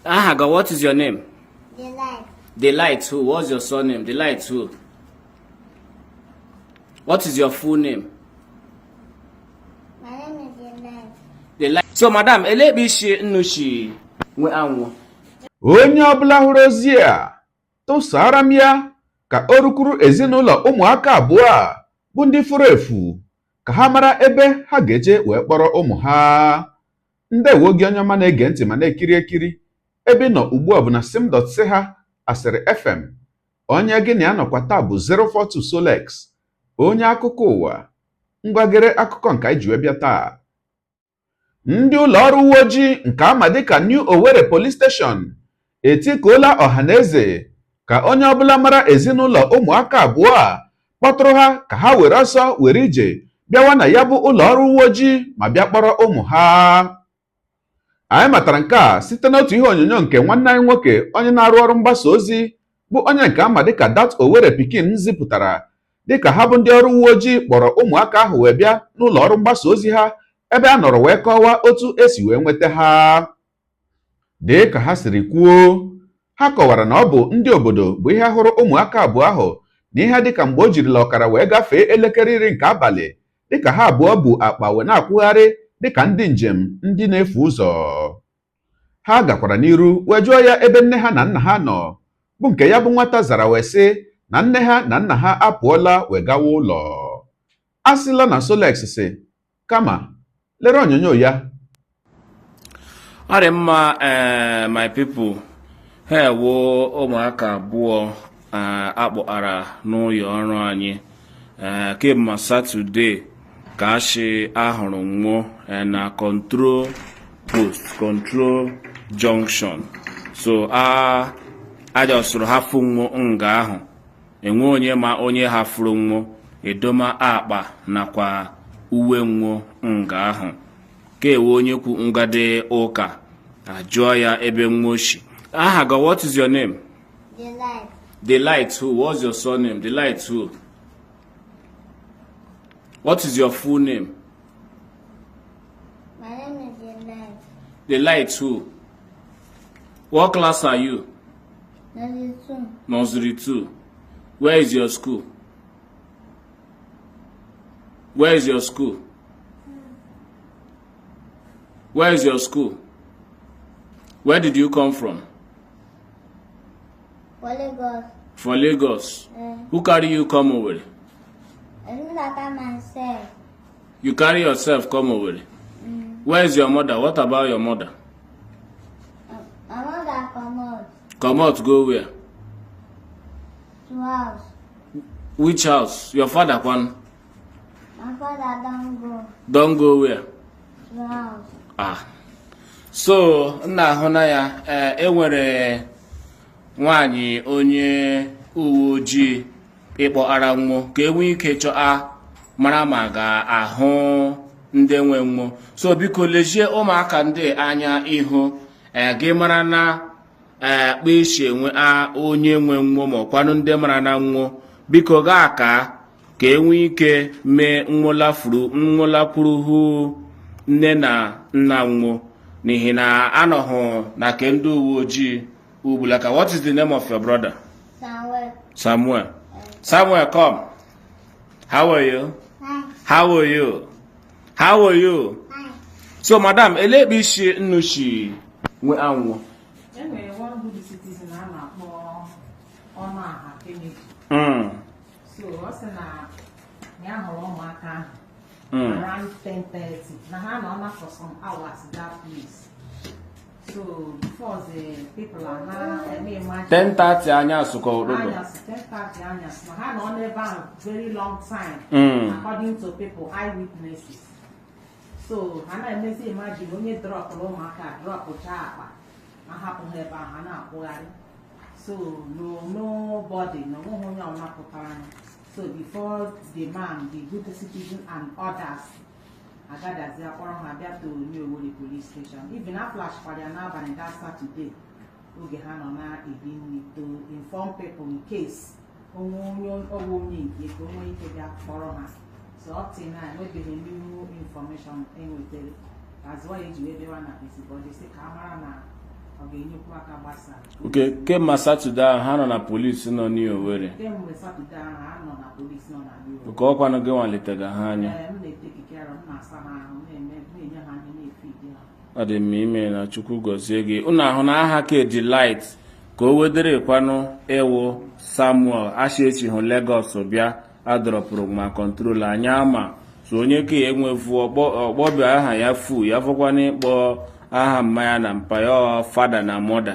Ahaga, what is your name? Delight. Delight who? What's your surname? Delight who? What is your full name? My name is Delight. Delight. So, madam, elebishi nnushi nwe anwụ. Onye ọbụla hụrụ ozi a tụsara m ya ka o rukuru ezinụlọ ụmụaka abụọ a bụ ndị furu efu ka ha mara ebe ha ga-eje wee kpọrọ ụmụ ha. Ndewo gị onye ọma na-ege ntị ma na-ekiri ekiri ebe nọ ugbu a bụ na sim.c ha Asịrị FM. Onye gị na ya nọkwa taa bụ 042 Solex, onye akụkọ ụwa. Ngwagere akụkọ nke anyị ji wee bịa taa. Ndị ụlọ ọrụ uwe ojii nke ama dịka New Owerri Police Station etikuola ọhaneze ka onye ọbụla mara ezinụlọ ụmụaka abụọ a kpọtụrụ ha ka ha were ọsọ were ije bịawa na ya bụ ụlọ ọrụ uwe ojii ma bịa kpọrọ ụmụ ha. Anyị matara nke a site n'otu ihe onyonyo nke nwanne anyị nwoke onye na-arụ ọrụ mgbasa ozi bụ onye nke ama dịka Dat Owerri Pikin zipụtara dịka ha bụ ndị ọrụ uwe ojii kpọrọ ụmụaka ahụ wee bịa n'ụlọ ọrụ mgbasa ozi ha ebe a nọrọ wee kọwaa otu esi wee nweta ha. Dị ka ha siri kwuo, ha kọwara na ọ bụ ndị obodo bụ ihe hụrụ ụmụaka abụọ ahụ n'ihe dịka mgbe o jirila ọkara wee gafee elekere 10 nke abalị dịka ha abụọ bụ akpa wee na-akwụgharị dịka ndị njem ndị na-efu ụzọ. Ha gakwara n'iru wee jụọ ya ebe nne ha na nna ha nọ, bụ nke ya bụ nwata zara wee sị na nne ha na nna ha apụọla wee gawa ụlọ. A sịla na Solex sị kama lere onyonyo ya. Ọ dị mma, my people, ha ewo ụmụaka abụọ akpọkara n'ụlọ ọrụ anyị kemgbe Satọde ka achị ahụrụ nwụọ na control post, control junction. So ajọsụrụ hafụ nwụọ nga ahụ, enwe onye ma onye hafụrụ nwụọ edoma akpa nakwa uwe nwụọ nga ahụ. Ka ewe onye kwu ngade ụka ajụọ ya ebe nwụọ. Ahaga, what is your name? Delight. Delight who? What's your surname? Delight who? What is your full name? My name is Delight. Delight who? What class are you? Nursery 2. Nursery 2. Where is your school? Where is your school? Where is your school? Where did you come from? For Lagos. For Lagos. Who carry you come over? I think that I myself. You carry yourself come over. Where is your mother? What about your mother? My mother come out Come out, go where? to house. Which house? Your father one? My father don't go Don't go where? to house. So nna ahụ na ya enwere nwaanyị onye uwe ojii ịkpọara nwụ ka enwee ike chọọ mara ma ga-ahụ ndị nwe nwụ. So biko lejie ụmụaka ndị anya ihu gị mara na kpeshi enwe onye nwe nwụ ma ọkwanụ ndị mara na nwụ, biko gaa ka enwee ike mee nwụlakwuru nne na nna nwụ n'ihi na anọghị na ke ndị uwe ojii ugbulaka. What is the name of your brother? Samuel. Samuel, come. How are you? Hi. How are you? How are you? Hi. So madam, elebishi nnushi nwe anwụ. Enwere one good citizen a na-akpọ Ọnụaha Kennedy. So ọ sị na ya hụrụ ụmụaka around 10:30. Na ha nọ for some hours that place. So before the people are now 10:30 anyasụ ka ụtụtụ. 10:30 anyasụ. Na ha nọ n'ebe a very long time. According to people, eyewitnesses. So ha na-emezi imagine onye drọpụrụ ụmụaka drọpụcha akpa ma hapụ ha ebe ahụ ha na-akwụgharị. So nobody, no onye ọbụla pụtara anya. So before the man, the good citizen and others agadazi akpọrọ ha bịa to New Owerri Police Station. Even a flash kwara n'abalị that Saturday oge ha nọ na-ebi nri to inform people in case onye nke ka onwe ike bịa kpọrọ ha. So up till now, enwebeghị new information enwetere. That's why eji wee bịawa na busybody si ka a mara na ọ ọ ga-enyekwa aka gbasaa. oke kemgbe Satọde ahụ ha nọ na polisi nọ n'Owerri. Kemgbe Satọde ahụ ha nọ na polisi nọ na New York. Oke ọkwanụ gị nwalitega ha anya. M na-etekike arụ, m na-asa ha ahụ, na-enye ha anya, na-efe ide ha. Ọ dị mma ime na Chukwu gọzie gị. Unu ahụ na aha ka Delight ka o wedere kwanụ ewu Samuel Ashechi hụ Lagos bịa adọrọpụrụ ma kọntrol anya ama so onye ka enwefu ọgbọbịa aha ya fu ya fọkwana ịkpọ aha mmanya na mpa ya fada na mọda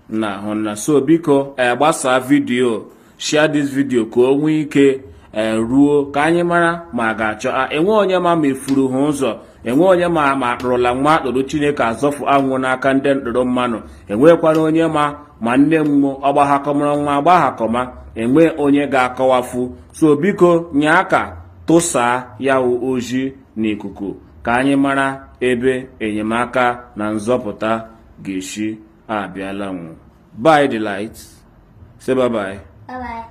na ahụ na so biko gbasaa vidiyo share this video ka o nwee ike ruo ka anyị mara ma a ga-achọ enwe onye ma mefuru ha ụzọ enwe onye ma akpụrụla nwa akpụrụ Chineke azọfụ anwụ n'aka ndị ntụrụ mmanụ enwekwana onye ma nne m ọgbahakọmara nwa agbahakọma enwe onye ga-akọwafu so biko nye aka tụsaa ya oji n'ikuku ka anyị mara ebe enyemaka na nzọpụta ga-esi abịala nwụ. Bye Delight. Say bye bye. Bye bye.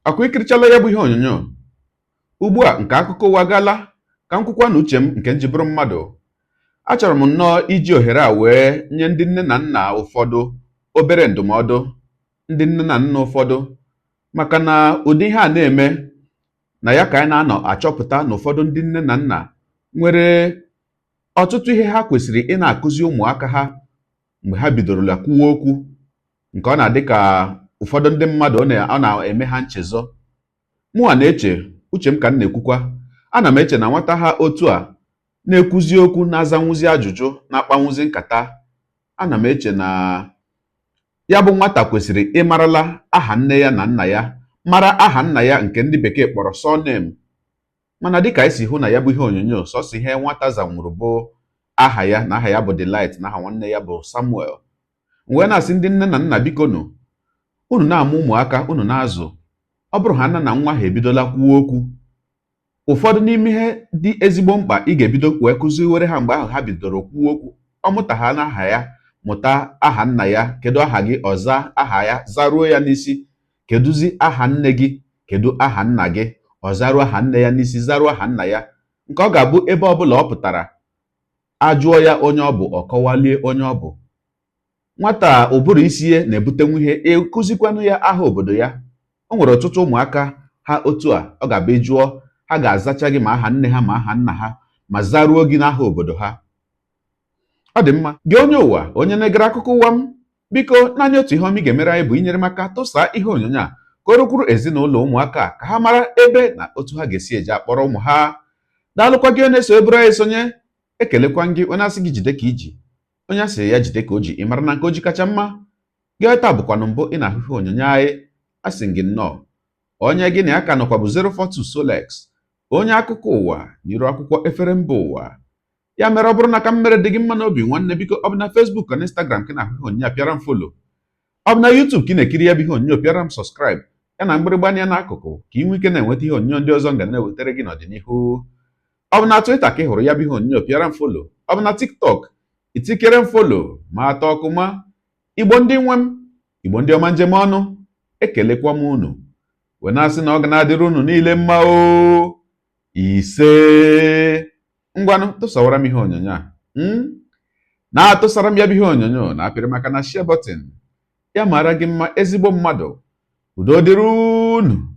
Akwa ikirichala ya bụ ihe onyonyo ugbu a nke akụkọ ụwa gala ka m kwukwa na uche m nke njibụrụ mmadụ achọrọ m nnọọ iji ohere a wee nye ndị nne na nna ụfọdụ obere ndụmọdụ ndị nne na nna ụfọdụ maka na ụdị ihe a na-eme na ya ka anyị na-anọ achọpụta na ụfọdụ ndị nne na nna nwere ọtụtụ ihe ha kwesịrị ị na-akụzi ụmụaka ha mgbe ha bidorola kwuwa okwu nke ọ na-adị ka ụfọdụ ndị mmadụ ọ na-eme ha nchezọ mụnwa na-eche uche m ka m na-ekwukwa ana m eche na nwata ha otu a na-ekwuzi okwu na-azanwuzi ajụjụ na-akpanwuzi nkata ana m eche na ya bụ nwata kwesịrị ịmarala aha nne ya na nna ya mara aha nna ya nke ndị bekee kpọrọ surname mana dịka esi hụ na ya bụ ihe onyonyo sọsọ ihe nwata zanwuru bụ aha ya na aha ya bụ Delight na aha nwanne ya bụ Samuel wee na-asị ndị nne na nna biko unu na-amụ ụmụaka unu na-azụ ọ bụrụ ha nna na nwa ha ebidola kwuo okwu ụfọdụ n'ime ihe dị ezigbo mkpa ị ga-ebido wee kụziwere ha mgbe ahụ ha bidoro kwuo okwu ọ mụta ha n'aha ya mụta aha nna ya kedu aha gị ọza aha ya zaruo ya n'isi kedụzi aha nne gị kedu aha nna gị ọzaruo aha nne ya n'isi zaruo aha nna ya nke ọ ga-abụ ebe ọbụla ọ pụtara ajụọ ya onye ọ bụ ọ kọwalie onye ọ bụ nwata ụbụrụ isi ya na-ebutenwu ihe ịkụzikwanụ ya aha obodo ya o nwere ọtụtụ ụmụaka ha otu a ọ ga-abịa jụọ ha ga-azacha gị ma aha nne ha ma aha nna ha ma zaruo gị n'aha obodo ha ọ dị mma gị onye ụwa onye na-egere akụkọ ụwa m biko naanị otu ihe ọma ị ga-emere anyị bụ inyere m aka tụsaa ihe onyonyo a ka o rukwuru ezinụlọ ụmụaka ka ha mara ebe na otu ha ga-esi eje akpọrọ ụmụ ha daalụkwa gị onye so eburu anyị esonye ekelekwa gị onye asị gị jide ka iji onye asị ya jide ka o ji ị mara na nke o ji kacha mma gị taa bụkwanụ mbụ ị na-ahụ ihe onyonyo anyị asị gị nnọọ onye gị na ya ka nọkwa bụ 042 Solex onye akụkọ ụwa n'iru akwụkwọ efere mba ụwa ya mere ọ bụrụ na ka m mere dị gị mma n'obi nwanne biko ọ bụ na Facebook na Instagram ka na-ahụ ihe onyonyo pịara m folo ọ bụ na YouTube ka ị na-ekiri ya bụ ihe onyonyo pịara m sọskraịb ya na mgbịrịgba anya n'akụkụ ka ị nwee ike na-enweta ihe onyonyo ndị ọzọ nga na-ewetara gị n'ọdịnihu ọ bụ na Twitter ka ị hụrụ ya bụ ihe onyonyo pịara m folo ọ bụ na TikTok itikere m folo ma atọ ọkụma Igbo ndị nwe m Igbo ndị ọma njem ọnụ ekelekwa m unu wee na-asị na ọ ga na-adịrị unu niile mma o ise ngwanụ tụsawara m ihe onyonyo a na-atụsara m ya bụ ihe onyonyo na-apịrị maka na share button ya mara gị mma ezigbo mmadụ udo dịrị unu.